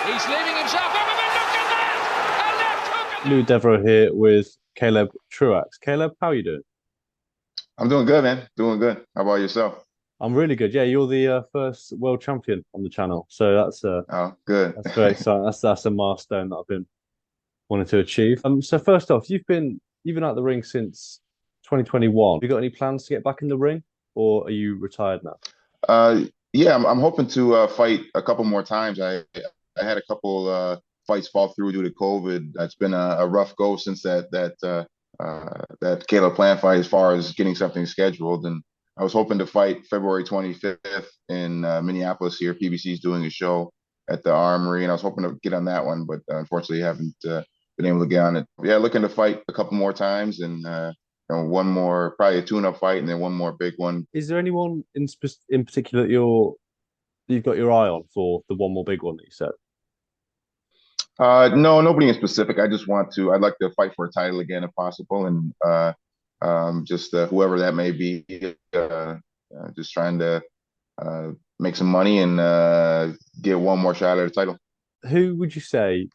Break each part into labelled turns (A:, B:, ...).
A: He's leaving himself up a bit. Look at that! A left hook.
B: Lou Devereaux here with Caleb Truax. Caleb, how are you doing?
C: I'm doing good, man. Doing good. How about yourself?
B: I'm really good. Yeah, you're the first world champion on the channel, so
C: Oh, good.
B: that's very exciting. That's a milestone that I've been wanting to achieve. So first off, you've been out the ring since 2021. Have you got any plans to get back in the ring, or are you retired now?
C: Yeah, I'm hoping to fight a couple more times. I had a couple fights fall through due to COVID. That's been a rough go since that Caleb Plant fight as far as getting something scheduled. And I was hoping to fight February 25th in Minneapolis here. PBC's doing a show at the Armory, and I was hoping to get on that one, but unfortunately haven't been able to get on it. Yeah, looking to fight a couple more times and one more, probably a tune-up fight, and then one more big one.
B: Is there anyone in particular that you've got your eye on for the one more big one that you said?
C: No, nobody in specific. I'd like to fight for a title again if possible, and just whoever that may be. Just trying to uh, make some money and get one more shot at a title.
B: Who would you say?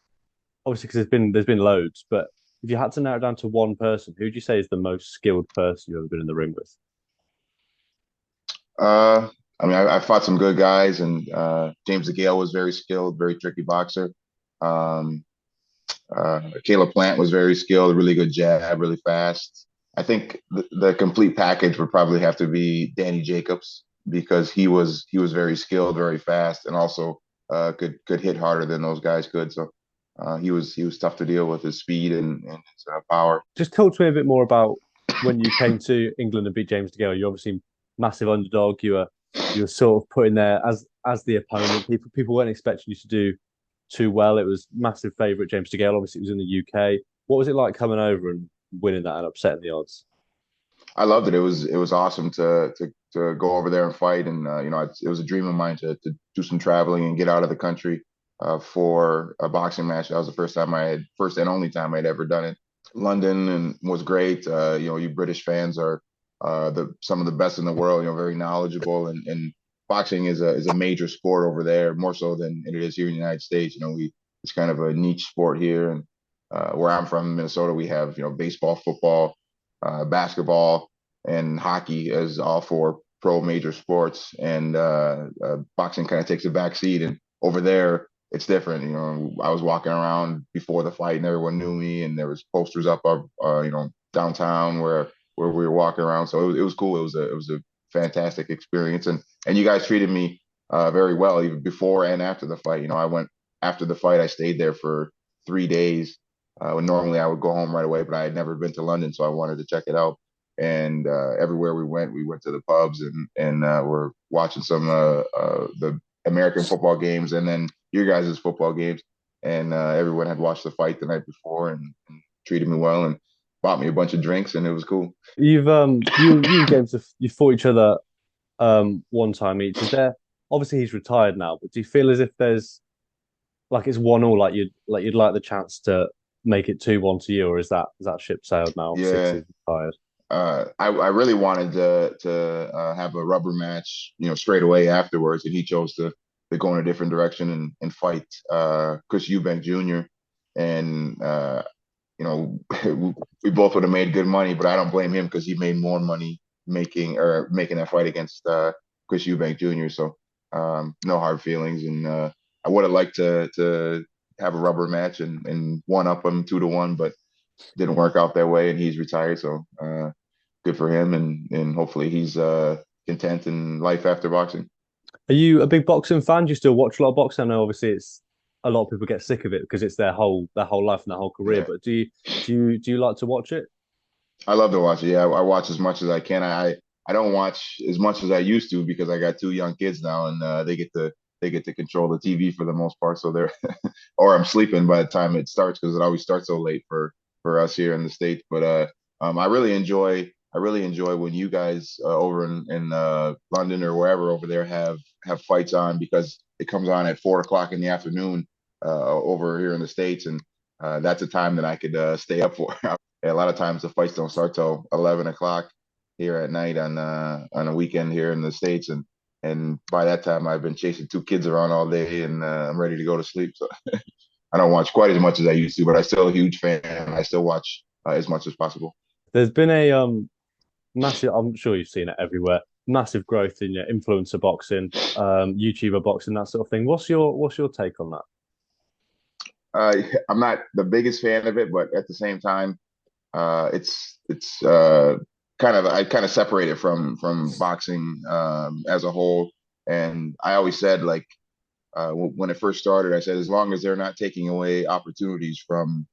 B: Obviously, because there's been loads, but if you had to narrow it down to one person, who would you say is the most skilled person you've ever been in the ring with?
C: Uh, I mean, I fought some good guys, and James DeGale was very skilled, very tricky boxer. Um, Caleb Plant was very skilled, really good jab, really fast. I think the complete package would probably have to be Danny Jacobs because he was very skilled, very fast, and also could hit harder than those guys could. So he was tough to deal with his speed and his power.
B: Just talk to me a bit more about when you came to England and beat James DeGale. You're obviously massive underdog. You were sort of put in there as the opponent. People weren't expecting you to do too well. It was massive favourite James DeGale. Obviously, it was in the UK. What was it like coming over and winning that and upsetting the odds?
C: I loved it. It was awesome to go over there and fight, and it was a dream of mine to do some traveling and get out of the country for a boxing match. That was the first and only time I'd ever done it. London and was great. You British fans are the some of the best in the world. Very knowledgeable, and boxing is a major sport over there, more so than it is here in the United States. It's kind of a niche sport here, and where I'm from, Minnesota, we have baseball, football, basketball, and hockey as all four pro major sports, and boxing kind of takes a back seat. And over there, it's different. I was walking around before the fight, and everyone knew me, and there was posters up, downtown where we were walking around. So it was cool. It was a fantastic experience, and you guys treated me very well, even before and after the fight. I went after the fight. I stayed there for 3 days. When normally I would go home right away, but I had never been to London, so I wanted to check it out. And everywhere we went to the pubs and we're watching some the American football games and then your guys' football games. And everyone had watched the fight the night before and treated me well and bought me a bunch of drinks, and it was cool.
B: You and James you fought each other one time each. Is there obviously he's retired now, but do you feel as if there's like it's 1-1, like you'd like the chance to make it 2-1 to you, or is that ship sailed now? Obviously, 'cause
C: Yeah,
B: he's retired.
C: I really wanted to have a rubber match, straight away afterwards, and he chose to go in a different direction and fight Chris Eubank Jr. And we both would have made good money, but I don't blame him because he made more money making that fight against Chris Eubank Jr. So no hard feelings, and I would have liked to have a rubber match and one up him 2-1, but didn't work out that way, and he's retired. So good for him, and hopefully he's content in life after boxing.
B: Are you a big boxing fan? Do you still watch a lot of boxing? I know obviously it's a lot of people get sick of it because it's their whole life and their whole career.
C: Yeah,
B: But do you like to watch it?
C: I love to watch it. Yeah, I watch as much as I can. I don't watch as much as I used to because I got two young kids now, and they get to control the TV for the most part. So they're or I'm sleeping by the time it starts because it always starts so late for us here in the States. But I really enjoy when you guys over in London or wherever over there have fights on because it comes on at 4 o'clock in the afternoon over here in the States, and that's a time that I could stay up for. A lot of times the fights don't start till 11 o'clock here at night on a weekend here in the States, and and by that time I've been chasing two kids around all day, and I'm ready to go to sleep. So I don't watch quite as much as I used to, but I'm still a huge fan. I still watch as much as possible.
B: There's been a massive. I'm sure you've seen it everywhere. Massive growth in your influencer boxing, YouTuber boxing, that sort of thing. What's your take on that?
C: I'm not the biggest fan of it, but at the same time, it's kind of I kind of separate it from boxing as a whole. And I always said like when it first started, I said as long as they're not taking away opportunities from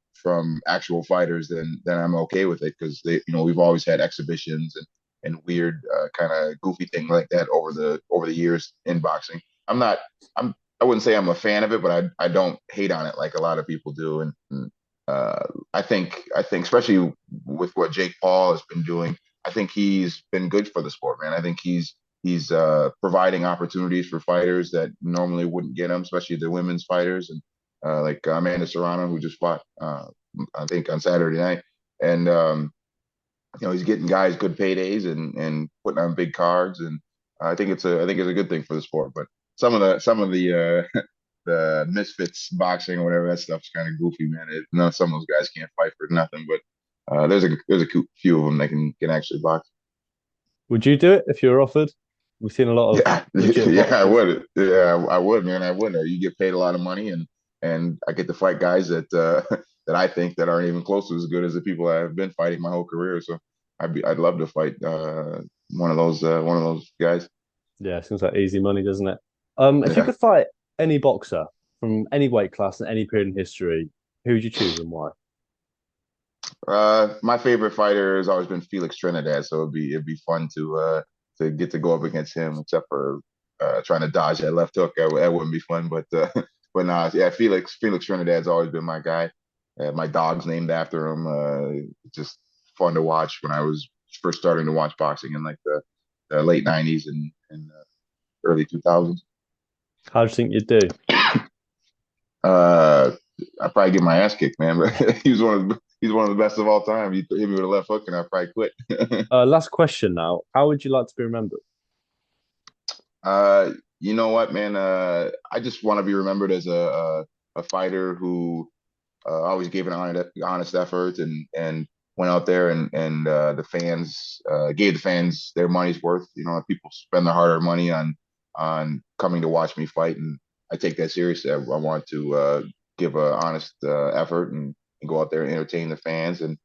C: actual fighters, then I'm okay with it because they we've always had exhibitions and weird kind of goofy thing like that over the years in boxing. I'm not I wouldn't say I'm a fan of it, but I don't hate on it like a lot of people do. And I think especially with what Jake Paul has been doing, I think he's been good for the sport, man. I think he's providing opportunities for fighters that normally wouldn't get them, especially the women's fighters and like Amanda Serrano, who just fought I think on Saturday night, and he's getting guys good paydays and putting on big cards, and I think it's a good thing for the sport. But some of the the misfits boxing or whatever that stuff's kind of goofy, man. Some of those guys can't fight for nothing, but there's a few of them that can actually box.
B: Would you do it if you were offered? We've seen a lot of
C: Yeah,
B: legit
C: yeah, I
B: boxers.
C: would. Yeah, I would, man. I would. You get paid a lot of money, and I get to fight guys that that I think that aren't even close to as good as the people I've been fighting my whole career. So I'd love to fight one of those guys.
B: Yeah, seems like easy money, doesn't it? If you
C: Yeah.
B: could fight any boxer from any weight class in any period in history, who would you choose and why?
C: My favorite fighter has always been Felix Trinidad, so it'd be fun to get to go up against him, except for trying to dodge that left hook. That wouldn't be fun, but but nah, yeah, Felix Trinidad's always been my guy. My dog's named after him. Just fun to watch when I was first starting to watch boxing in like the late '90s and early 2000s.
B: How do you think you'd do?
C: Uh, I probably get my ass kicked, man. But he's one of the best of all time. He hit me with a left hook, and I probably quit.
B: Last question now. How would you like to be remembered?
C: You know what, man? I just want to be remembered as a fighter who always gave an honest effort and went out there and the fans gave the fans their money's worth. People spend their hard-earned money on coming to watch me fight, and I take that seriously. I want to give a honest effort and go out there and entertain the fans and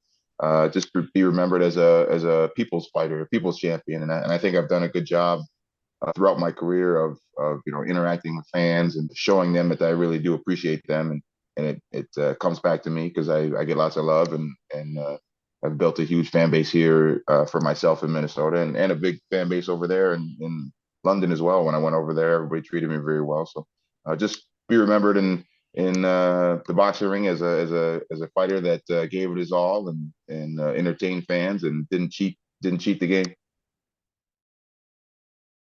C: just be remembered as a people's fighter, a people's champion, and I think I've done a good job throughout my career of interacting with fans and showing them that I really do appreciate them, and it comes back to me because I get lots of love and I've built a huge fan base here for myself in Minnesota and a big fan base over there in London as well. When I went over there, everybody treated me very well. So just be remembered in the boxing ring as a fighter that gave it his all and entertained fans and didn't cheat the game.